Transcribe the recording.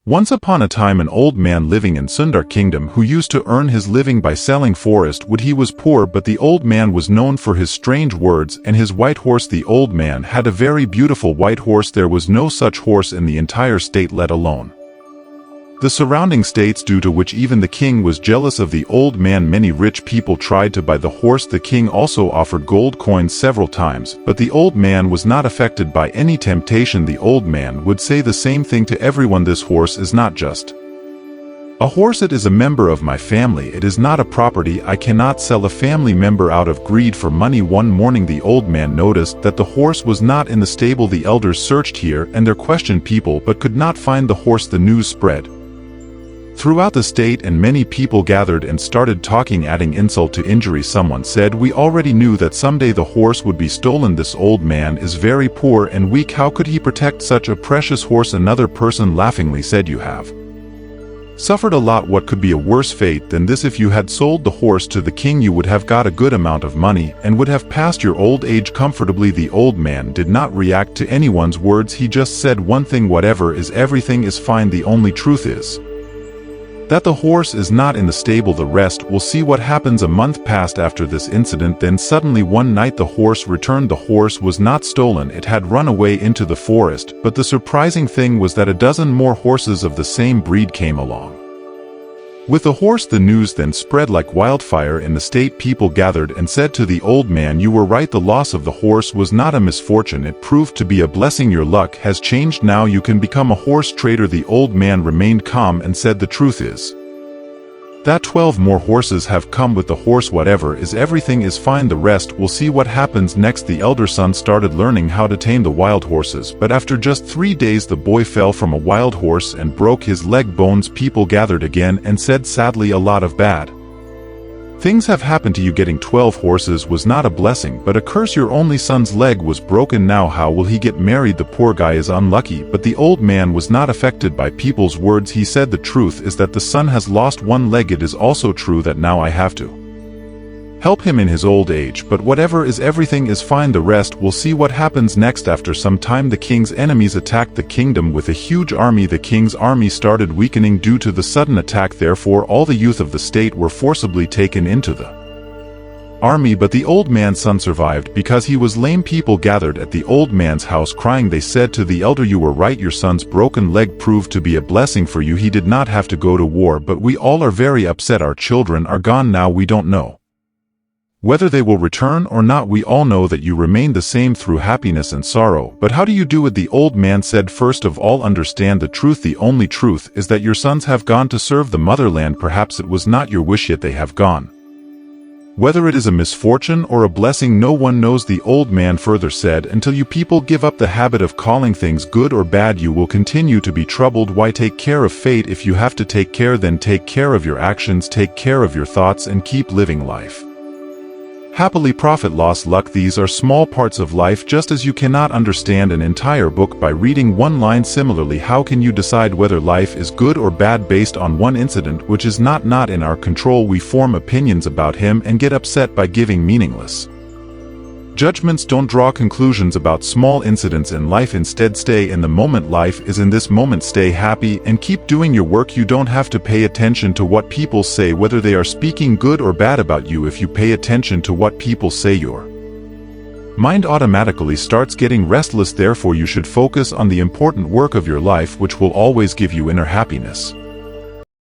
Once upon a time an old man living in Sundar Kingdom who used to earn his living by selling forest wood. He was poor, but the old man was known for his strange words and his white horse. The old man had a very beautiful white horse. There was no such horse in the entire state, let alone the surrounding states, due to which even the king was jealous of the old man. Many rich people tried to buy the horse. The king also offered gold coins several times, but the old man was not affected by any temptation. The old man would say the same thing to everyone: this horse is not just a horse, it is a member of my family. It is not a property. I cannot sell a family member out of greed for money. One morning the old man noticed that the horse was not in the stable. The elders searched here and there, questioned people, but could not find the horse. The news spread throughout the state and many people gathered and started talking, adding insult to injury. Someone said, "We already knew that someday the horse would be stolen. This old man is very poor and weak. How could he protect such a precious horse?" Another person laughingly said, "You have suffered a lot. What could be a worse fate than this? If you had sold the horse to the king, you would have got a good amount of money and would have passed your old age comfortably." The old man did not react to anyone's words. He just said one thing: whatever is, everything is fine. The only truth is that the horse is not in the stable. The rest we'll see. What happens? A month passed after this incident. Then suddenly one night the horse returned. The horse was not stolen. It had run away into the forest, but the surprising thing was that a dozen more horses of the same breed came along with the horse. The news then spread like wildfire in the state. People gathered and said to the old man, "You were right. The loss of the horse was not a misfortune. It proved to be a blessing. Your luck has changed. Now you can become a horse trader." The old man remained calm and said, "The truth is that 12 more horses have come with the horse. Whatever is, everything is fine. The rest we'll see what happens next." The elder son started learning how to tame the wild horses, but after just 3 days the boy fell from a wild horse and broke his leg bones. People gathered again and said sadly, "A lot of bad things have happened to you. Getting 12 horses was not a blessing, but a curse. Your only son's leg was broken. Now how will he get married? The poor guy is unlucky." But the old man was not affected by people's words. He said, "The truth is that the son has lost one leg. It is also true that now I have to help him in his old age. But whatever is, everything is fine. The rest we'll see what happens next." After some time the king's enemies attacked the kingdom with a huge army. The king's army started weakening due to the sudden attack. Therefore all the youth of the state were forcibly taken into the army, but the old man's son survived because he was lame. People gathered at the old man's house crying. They said to the elder, "You were right. Your son's broken leg proved to be a blessing for you. He did not have to go to war, but we all are very upset. Our children are gone now. We don't know whether they will return or not. We all know that you remain the same through happiness and sorrow, but how do you do it?" The old man said, "First of all, understand the truth. The only truth is that your sons have gone to serve the motherland. Perhaps it was not your wish, yet they have gone. Whether it is a misfortune or a blessing, no one knows." The old man further said, "Until you people give up the habit of calling things good or bad, you will continue to be troubled. Why take care of fate? If you have to take care, then take care of your actions, take care of your thoughts, and keep living life happily. Profit, loss, luck, these are small parts of life. Just as you cannot understand an entire book by reading one line, similarly how can you decide whether life is good or bad based on one incident which is not in our control? We form opinions about him and get upset by giving meaningless judgments. Don't draw conclusions about small incidents in life. Instead, stay in the moment. Life is in this moment. Stay happy and keep doing your work. You don't have to pay attention to what people say, whether they are speaking good or bad about you. If you pay attention to what people say, your mind automatically starts getting restless. Therefore, you should focus on the important work of your life, which will always give you inner happiness.